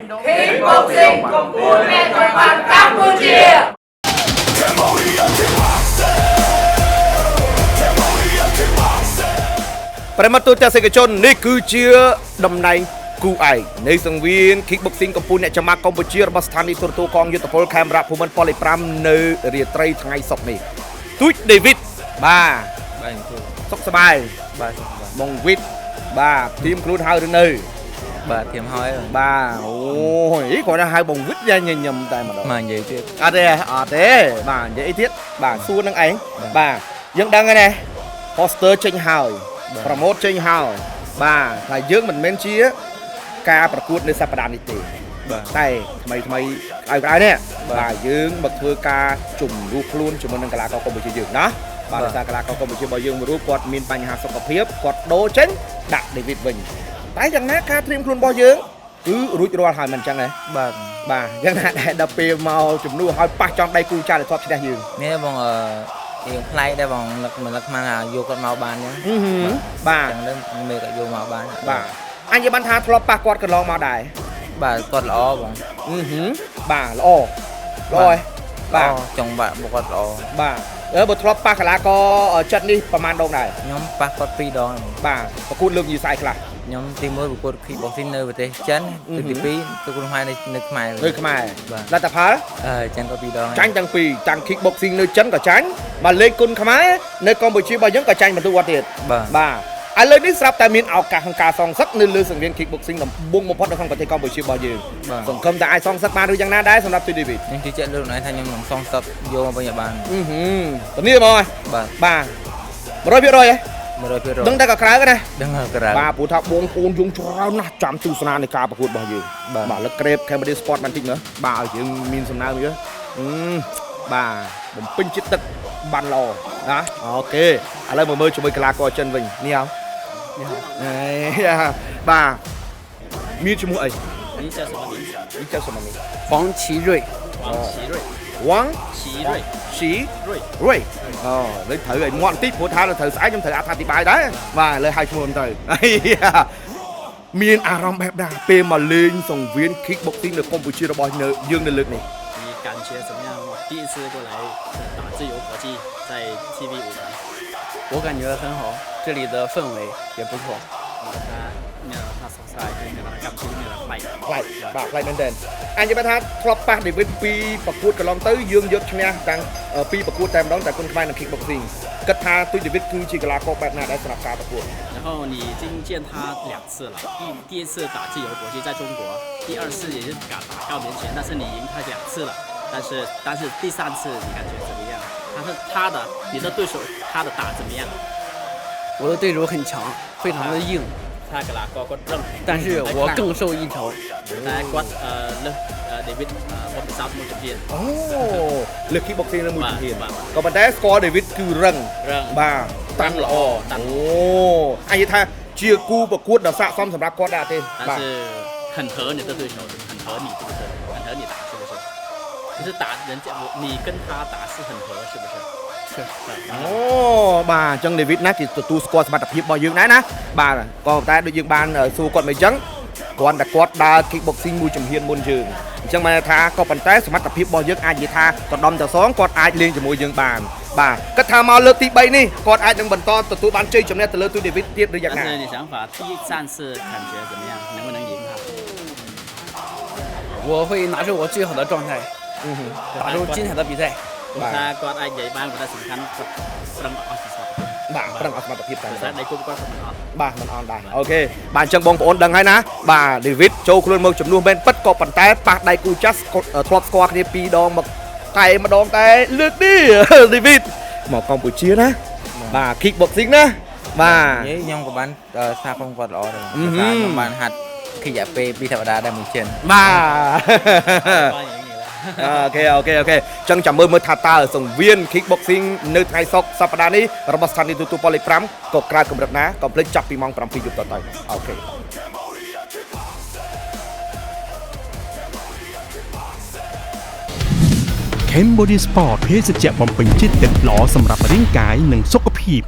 Kickboxing công phu mẹ trong bằng Campuchia. ប្រិមត្តទូទាំងសេកជននេះគឺជាតំណែងគូឯកនៃសង្វៀន Kickboxing កម្ពុជាអ្នកចាំកម្ពុជារបស់ស្ថានីយទូរទស្សន៍កងយុទ្ធពលខេមរៈភូមិន្ទប៉ូលី5នៅរាត្រីថ្ងៃសុក្រនេះទូចដេវីតបាទសុខសប្បាយបាទបងវិតបាទทีมខ្លួនហៅឬនៅបាទធៀមហើយបាទអូយគាត់ថាហៅបងវិតយ៉ាងញញឹមតែម្ដងមកនិយាយទៀតអត់ទេបាទនិយាយអីទៀតបាទសួរនឹងឯងបាទយើងដឹងហើយណា poster ចេញហើយpromote ចេញហើយបាទហើយយើងមិនមែនជាការប្រកួតនៅសប្តាហ៍នេះទេតែថ្មីក្រោយនេះបាទយើងមកធ្វើការជំនួសខ្លួនជាមួយនឹងកីឡាករកម្ពុជាយើងណាបាទដោយសារកីឡាករកម្ពុជារបស់យើងមួយរូបគាត់មានបញ្ហាសុខភាពគាត់ដូរចេញដាក់ David វិញតែយ៉ាងណាការត្រៀមខ្លួនរបស់យើងគឺរួចរាល់ហើយមិនអញ្ចឹងទេបាទយ៉ាងណាដែលដល់ពេលមកជំនួសឲ្យប៉ះចំដៃគូចាស់ដែលធ្លាប់ឈ្នះយើងនេះបងយើងផ្លៃដែរបងលឹកខ្មាំងយកគាត់មកបានអញ្ចឹងបាទអញ្ចឹងមេក៏យកមកបានបាទអញនិយាយបានថាធ្លាប់ប៉ះគាត់កន្លងមកដែរបាទគាត់ល្អបងបាទល្អហើយបាទចង់បាទគាត់ល្អបាទបើធ្លាប់ប៉ះកីឡាករចិត្តនេះប្រហែលដងដែរខ្ញុំប៉ះគាត់2ដងបាទប្រកួតលើកយីស្អែកខ្លះខ្ញុំទី1ប្រកួត Kickboxing នៅប្រទេសចិនទី2គឺខ្លួនខ្មែរនៅខ្មែរលទ្ធផលចាញ់ក៏2ដងចាញ់ទាំងពីរតាំង Kickboxing នៅចិនក៏ចាញ់បាទលេខគុណខ្មែរនៅកម្ពុជារបស់យើងក៏ចាញ់បន្ទូគាត់ទៀតបាទឥឡូវនេះស្រាប់តែមានឱកាសក្នុងការសងសឹកនៅលើសង្វៀន Kickboxing ដំបូងបំផុតនៅក្នុងប្រទេសកម្ពុជារបស់យើងសង្ឃឹមតែអាចសងសឹកបានឬយ៉ាងណាដែរសម្រាប់ David ខ្ញុំជឿជាក់លើខ្លួនឯងថាខ្ញុំនឹងសងសឹកយកមកវិញឲ្យបានជំនាញហ្មងបាទ 100% 100% ដឹងតែក៏ក្រៅណាដឹងក្រៅបាទព្រោះថាបងប្អូនយើងច្រើនណាស់ចាំទស្សនានៃការប្រកួតរបស់យើងបាទលើកក្រេប Cambodia Sport បានតិចមើលបាទឲ្យយើងមានសំណើមយើបាទបំពេញចិត្តទឹកបានល្អណាអូខេឥឡូវមកមើលជាមួយកីឡាករចិនវិញនេះហ៎បាទមានឈ្មោះអី你叫什么名字？你叫什么名字？黄奇瑞王奇瑞អូលេខត្រូវឲ្យមាត់បន្តិចព្រោះថាត្រូវស្អែកខ្ញុំត្រូវអត្ថាធិប្បាយដែរបាទលើឲ្យឈ្មោះទៅមានអារម្មណ៍បែបណាពេលមកលេងសង្វៀន Kickboxing នៅកម្ពុជារបស់យើងនៅលើកនេះ你感觉怎么样？第一次过来打自由搏击，在 TV 舞台，我感觉很好，这里的氛围也不错。他手赛跟那个感觉那个快បាទផ្លៃមែនទេអញនិយាយថាធ្លាប់ប៉ះ David ពីប្រកួតកន្លងទៅយើងយកឈ្នះតាំងពីប្រកួតតែម្ដงតែគុណខ្មែរនៅ Kickboxing គិតថាទូច David គឺជាកីឡាករបែបណាដែរសម្រាប់ការប្រកួត然后你已经见他2次了第一次打自由搏击在中国第2次也是打高年前但是你赢他2次了但是第3次你感觉怎么样你的对手他的打怎么样我的对手很强非常的硬他กីឡាករគាត់រឹង但是我更受益筹តែគាត់លើស David មកពិសោធន៍មួយជំហានអូលើ Kickboxing នៅមួយជំហានក៏ប៉ុន្តែស្គាល់ David គឺរឹងបាទតាំងល្អអូអញនិយាយថាជាគូប្រកួតដ៏ស័ក្តិសមសម្រាប់គាត់ដែរទេបាទ很合你的对手很合你是不是很合你打是不是就是打人家你跟他打是很合是不是អូបាទអញ្ចឹង David ណាគេទទួលស្គាល់សមត្ថភាពរបស់យើងដែរណាបាទក៏តែដូចយើងបានសួរគាត់មកអញ្ចឹងគ្រាន់តែគាត់ដើរ Kickboxing មួយជំហានមុនយើងអញ្ចឹងបានថាក៏ប៉ុន្តែសមត្ថភាពរបស់យើងអាចនិយាយថាកដំតសងគាត់អាចលេងជាមួយយើងបានបាទគិតថាមកលើកទី3នេះគាត់អាចនឹងបន្តទទួលបានជ័យជំនះទៅលើទូ David ទៀតឬយ៉ាងណា但是你想法第3次感觉怎么样能不能赢他我会拿出我最好的状态打出精彩的比赛ថាគាត់អាចនិយាយបានតែសំខាន់គាត់ប្រឹងអស់សមត្ថភាពបាទប្រឹងអស់សមត្ថភាពតែដៃគប់គាត់មិនអត់បាទមិនអត់ដែរអូខេបាទអញ្ចឹងបងប្អូនដឹងហើយណាបាទ David ចូលខ្លួនមកជំនួសមែនពិតក៏ប៉ុន្តែប៉ះដៃគូចាស់ធ្លាប់ស្គាល់គ្នា2ដងមកតែម្ដងតែលើកនេះ David មកកម្ពុជាណាបាទ Kickboxing ណាបាទខ្ញុំក៏បានសាផងគាត់ល្អដែរខ្ញុំបានហាត់រយៈពេល2សប្តាហ៍ដែរមួយចិនបាទអូខេចឹងចាំមើលថាតើសង្វៀន Kickboxing នៅថ្ងៃសុក្រសប្តាហ៍នេះរបស់ស្ថានីយទូរទស្សន៍ប៉ូលី5ក៏ក្រៅកម្រិតណាកុំភ្លេចចាប់ពីម៉ោង 7 យប់តទៅអូខេ Cambodia Sport ភេសជ្ជៈបំពេញជាតិទឹកល្អសម្រាប់រាងកាយនិងសុខភាព